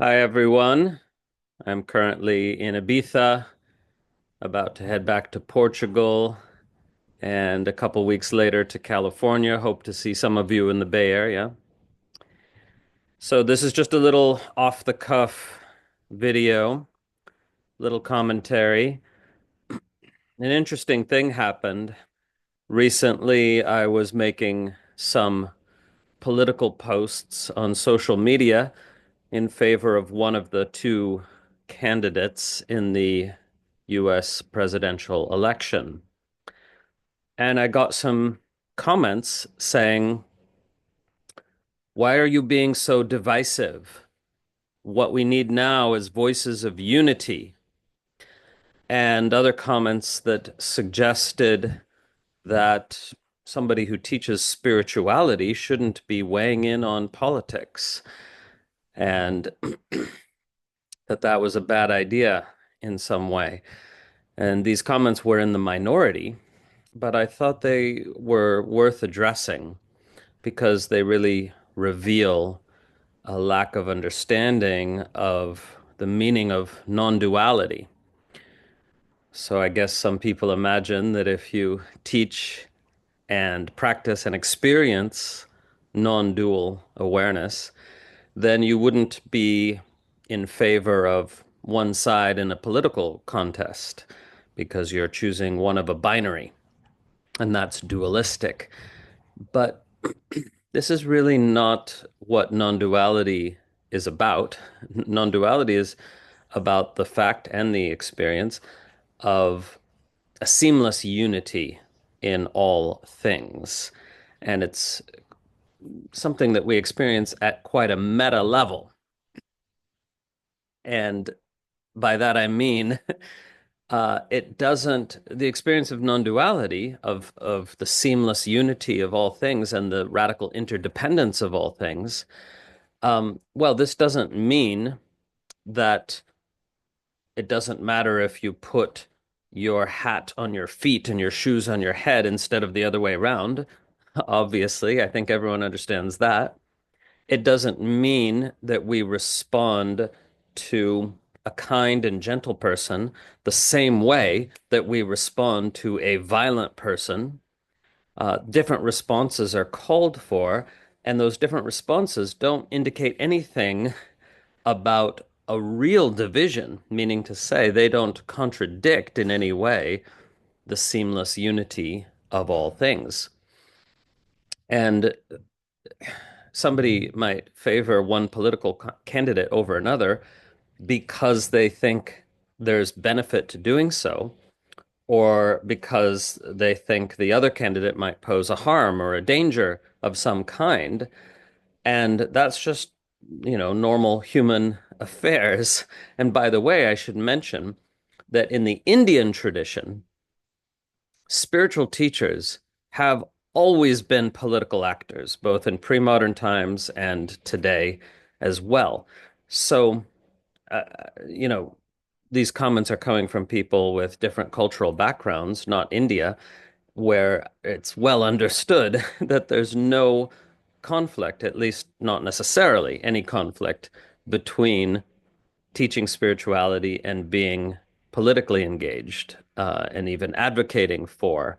Hi, everyone. I'm currently in Ibiza, about to head back to Portugal, and a couple weeks later to California. Hope to see some of you in the Bay Area. So, this is just a little off the cuff video, little commentary. An interesting thing happened. Recently, I was making some political posts on social media in favor of one of the two candidates in the US presidential election. And I got some comments saying, "Why are you being so divisive? What we need now is voices of unity." And other comments that suggested that somebody who teaches spirituality shouldn't be weighing in on politics, and that was a bad idea in some way. And these comments were in the minority, but I thought they were worth addressing because they really reveal a lack of understanding of the meaning of non-duality. So I guess some people imagine that if you teach and practice and experience non-dual awareness, then you wouldn't be in favor of one side in a political contest because you're choosing one of a binary, and that's dualistic. But this is really not what non-duality is about. Non-duality is about the fact and the experience of a seamless unity in all things. And it's something that we experience at quite a meta level. And by that I mean it doesn't, the experience of non-duality, of the seamless unity of all things and the radical interdependence of all things. Well, this doesn't mean that it doesn't matter if you put your hat on your feet and your shoes on your head instead of the other way around. Obviously, I think everyone understands that. It doesn't mean that we respond to a kind and gentle person the same way that we respond to a violent person. Different responses are called for, and those different responses don't indicate anything about a real division, meaning to say they don't contradict in any way the seamless unity of all things. And somebody might favor one political candidate over another because they think there's benefit to doing so, or because they think the other candidate might pose a harm or a danger of some kind. And that's just, normal human affairs. And by the way, I should mention that in the Indian tradition, spiritual teachers have always been political actors, both in pre-modern times and today as well. So, uh, you know, these comments are coming from people with different cultural backgrounds, not India, where it's well understood that there's no conflict, at least not necessarily any conflict between teaching spirituality and being politically engaged, and even advocating for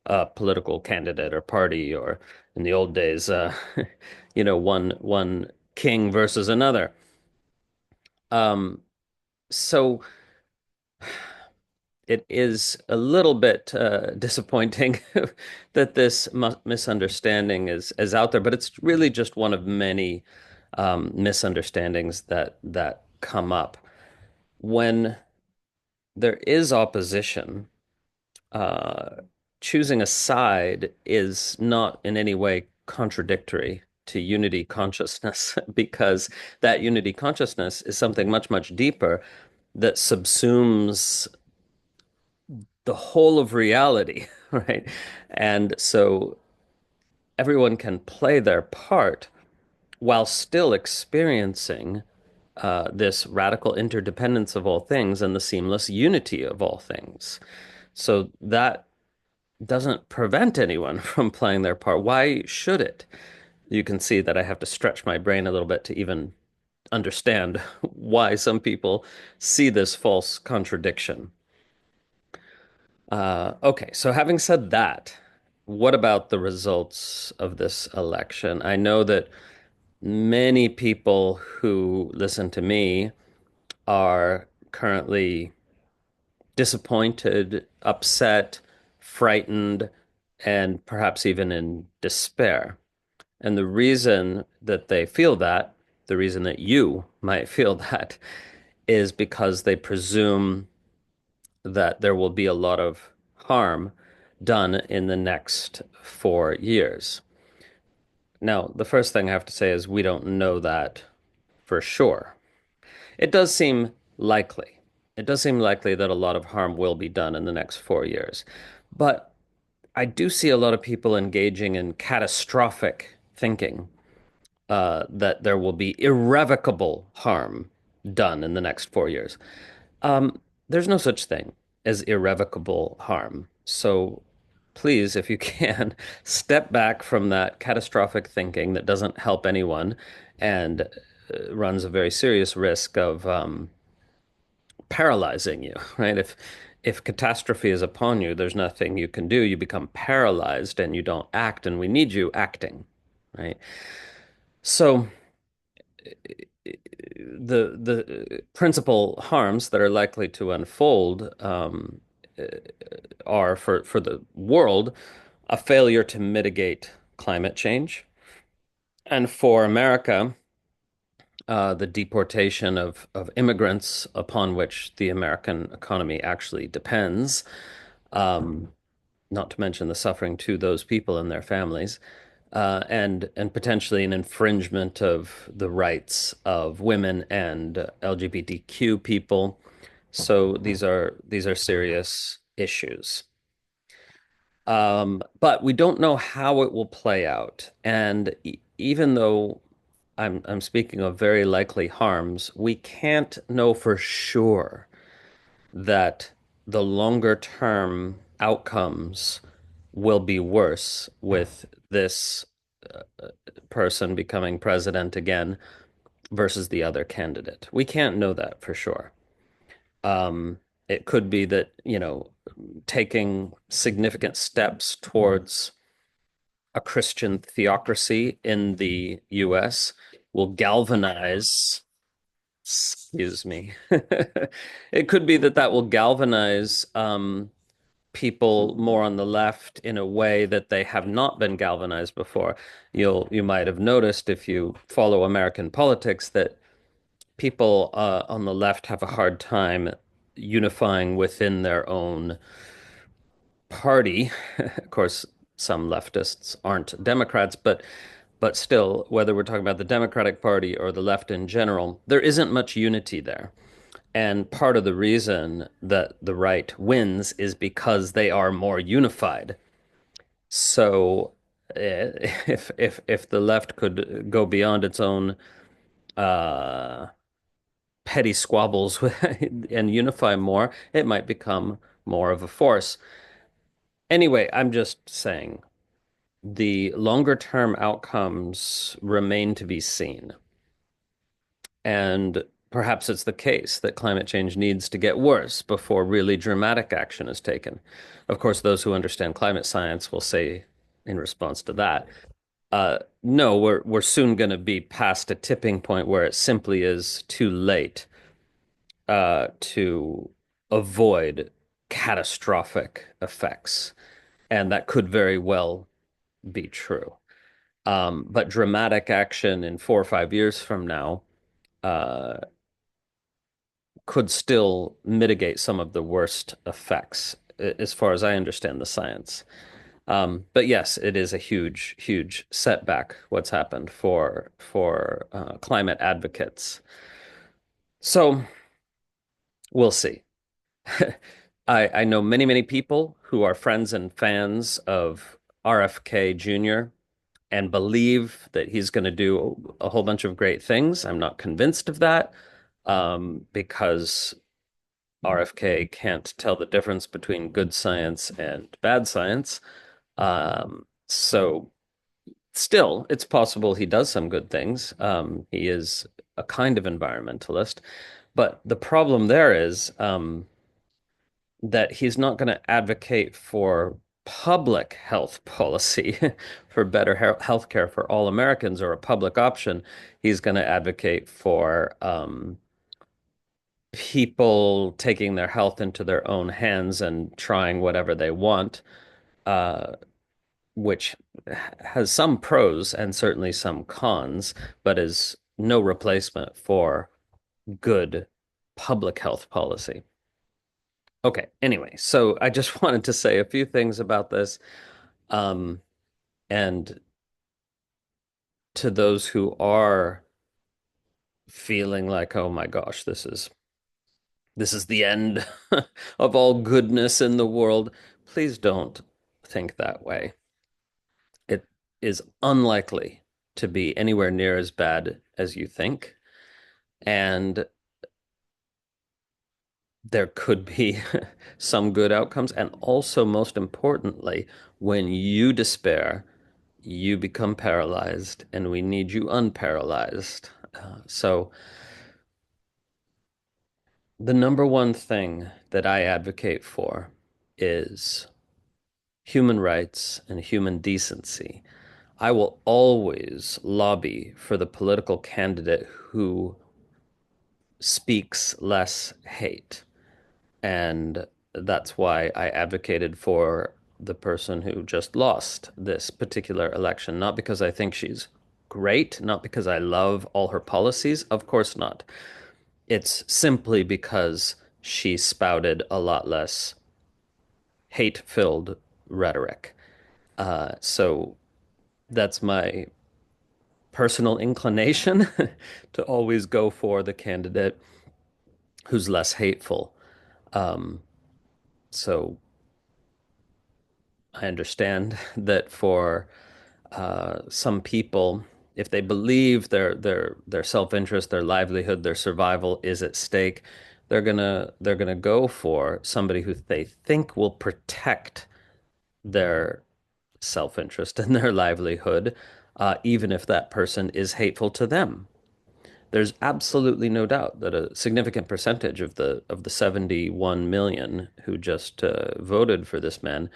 a political candidate or party, or in the old days, one king versus another. Um, so it is a little bit disappointing that this misunderstanding is out there, but it's really just one of many misunderstandings that come up when there is opposition. uh, Choosing a side is not in any way contradictory to unity consciousness because that unity consciousness is something much, much deeper that subsumes the whole of reality, right? And so everyone can play their part while still experiencing this radical interdependence of all things and the seamless unity of all things. So that doesn't prevent anyone from playing their part. Why should it? You can see that I have to stretch my brain a little bit to even understand why some people see this false contradiction. Okay, so having said that, what about the results of this election? I know that many people who listen to me are currently disappointed, upset, frightened, and perhaps even in despair. And the reason that they feel that, the reason that you might feel that, is because they presume that there will be a lot of harm done in the next 4 years. Now, the first thing I have to say is we don't know that for sure. It does seem likely. It does seem likely that a lot of harm will be done in the next 4 years. But I do see a lot of people engaging in catastrophic thinking, that there will be irrevocable harm done in the next 4 years. There's no such thing as irrevocable harm. So please, if you can, step back from that catastrophic thinking that doesn't help anyone and runs a very serious risk of paralyzing you, right? If catastrophe is upon you, there's nothing you can do. You become paralyzed and you don't act, and we need you acting, right? So the principal harms that are likely to unfold are for the world a failure to mitigate climate change, and for America, the deportation of immigrants upon which the American economy actually depends, um, not to mention the suffering to those people and their families, and potentially an infringement of the rights of women and LGBTQ people. So these are serious issues. But we don't know how it will play out. And even though I'm speaking of very likely harms, we can't know for sure that the longer term outcomes will be worse with this person becoming president again versus the other candidate. We can't know that for sure. Um, it could be that, taking significant steps towards a Christian theocracy in the US will galvanize, excuse me. It could be that that will galvanize people more on the left in a way that they have not been galvanized before. You might have noticed if you follow American politics that people on the left have a hard time unifying within their own party. Of course, some leftists aren't Democrats, but still, whether we're talking about the Democratic Party or the left in general, there isn't much unity there. And part of the reason that the right wins is because they are more unified. So if the left could go beyond its own uh, petty squabbles and unify more, it might become more of a force. Anyway, I'm just saying the longer term outcomes remain to be seen. And perhaps it's the case that climate change needs to get worse before really dramatic action is taken. Of course, those who understand climate science will say in response to that, no, we're soon going to be past a tipping point where it simply is too late to avoid catastrophic effects. And that could very well be true. But dramatic action in 4 or 5 years from now uh, could still mitigate some of the worst effects, as far as I understand the science. But yes, it is a huge, huge setback what's happened for climate advocates. So we'll see. I know many, many people who are friends and fans of RFK Jr. and believe that he's going to do a whole bunch of great things. I'm not convinced of that, because RFK can't tell the difference between good science and bad science. So Still, it's possible he does some good things. He is a kind of environmentalist, but the problem there is that he's not going to advocate for public health policy for better health care for all Americans or a public option. He's going to advocate for people taking their health into their own hands and trying whatever they want, uh, which has some pros and certainly some cons, but is no replacement for good public health policy. Okay, anyway, so I just wanted to say a few things about this. Um, and to those who are feeling like, oh my gosh, this is the end of all goodness in the world, please don't think that way. It is unlikely to be anywhere near as bad as you think. And there could be some good outcomes. And also, most importantly, when you despair, you become paralyzed, and we need you unparalyzed. So, the number one thing that I advocate for is human rights and human decency. I will always lobby for the political candidate who speaks less hate. And that's why I advocated for the person who just lost this particular election. Not because I think she's great, not because I love all her policies. Of course not. It's simply because she spouted a lot less hate-filled rhetoric. So that's my personal inclination to always go for the candidate who's less hateful. Um, so I understand that for some people, if they believe their self-interest, their livelihood, their survival is at stake, they're gonna go for somebody who they think will protect their self-interest and their livelihood, even if that person is hateful to them. There's absolutely no doubt that a significant percentage of the 71 million who just voted for this man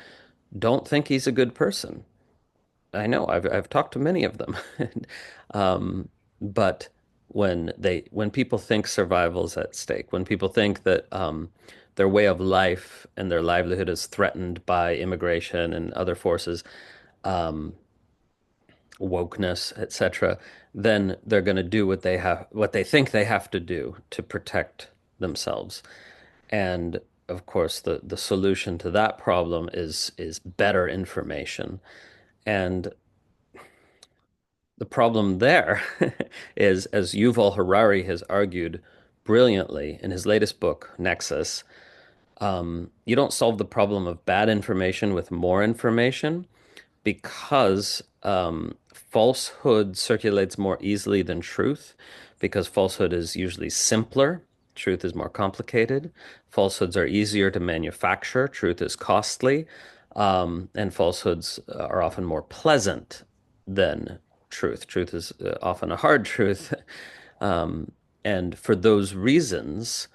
don't think he's a good person. I know I've talked to many of them, um, but when people think survival's at stake, when people think that their way of life and their livelihood is threatened by immigration and other forces, um, wokeness, etc., then they're going to do what they think they have to do to protect themselves. And of course, the solution to that problem is better information. And the problem there is, as Yuval Harari has argued brilliantly in his latest book, Nexus, you don't solve the problem of bad information with more information because falsehood circulates more easily than truth, because falsehood is usually simpler, truth is more complicated. Falsehoods are easier to manufacture, truth is costly, and falsehoods are often more pleasant than truth. Truth is often a hard truth. Um, and for those reasons,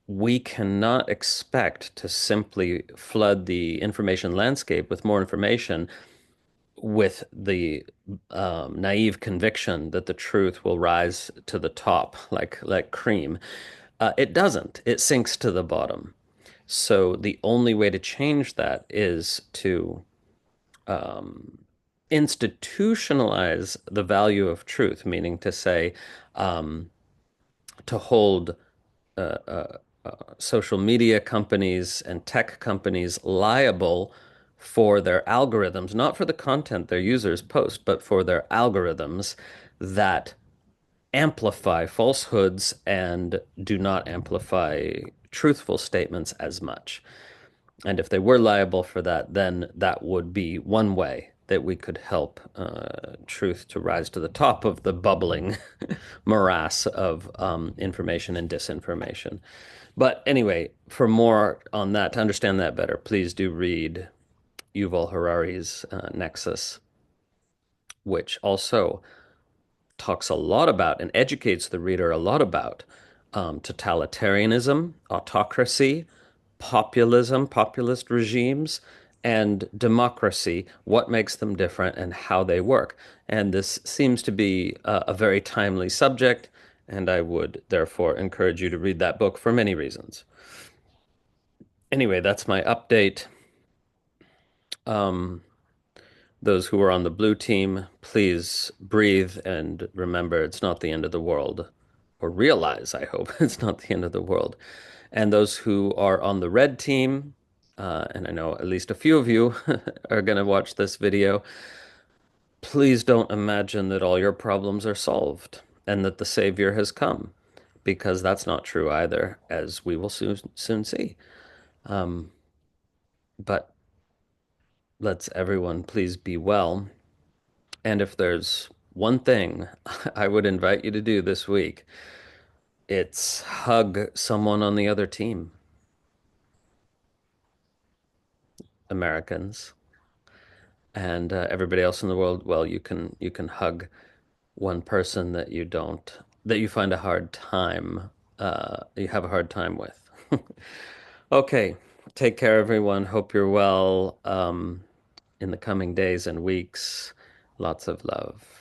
we cannot expect to simply flood the information landscape with more information with the naive conviction that the truth will rise to the top like cream. It doesn't. It sinks to the bottom. So the only way to change that is to um, institutionalize the value of truth, meaning to say, um, to hold uh, uh, social media companies and tech companies liable for their algorithms, not for the content their users post, but for their algorithms that amplify falsehoods and do not amplify truthful statements as much. And if they were liable for that, then that would be one way that we could help truth to rise to the top of the bubbling morass of information and disinformation. But anyway, for more on that, to understand that better, please do read Yuval Harari's Nexus. which also talks a lot about and educates the reader a lot about totalitarianism, autocracy, populism, populist regimes, and democracy, what makes them different and how they work. And this seems to be a very timely subject, and I would therefore encourage you to read that book for many reasons. Anyway, that's my update. Um, those who are on the blue team, please breathe and remember it's not the end of the world. Or realize, I hope, it's not the end of the world. And those who are on the red team, and I know at least a few of you are going to watch this video, please don't imagine that all your problems are solved and that the Savior has come, because that's not true either, as we will soon see. Um, but let's everyone please be well. And if there's one thing I would invite you to do this week, it's hug someone on the other team, Americans, and everybody else in the world. Well, you can hug one person that you find a hard time, you have a hard time with. Okay, take care, everyone. Hope you're well in the coming days and weeks. Lots of love.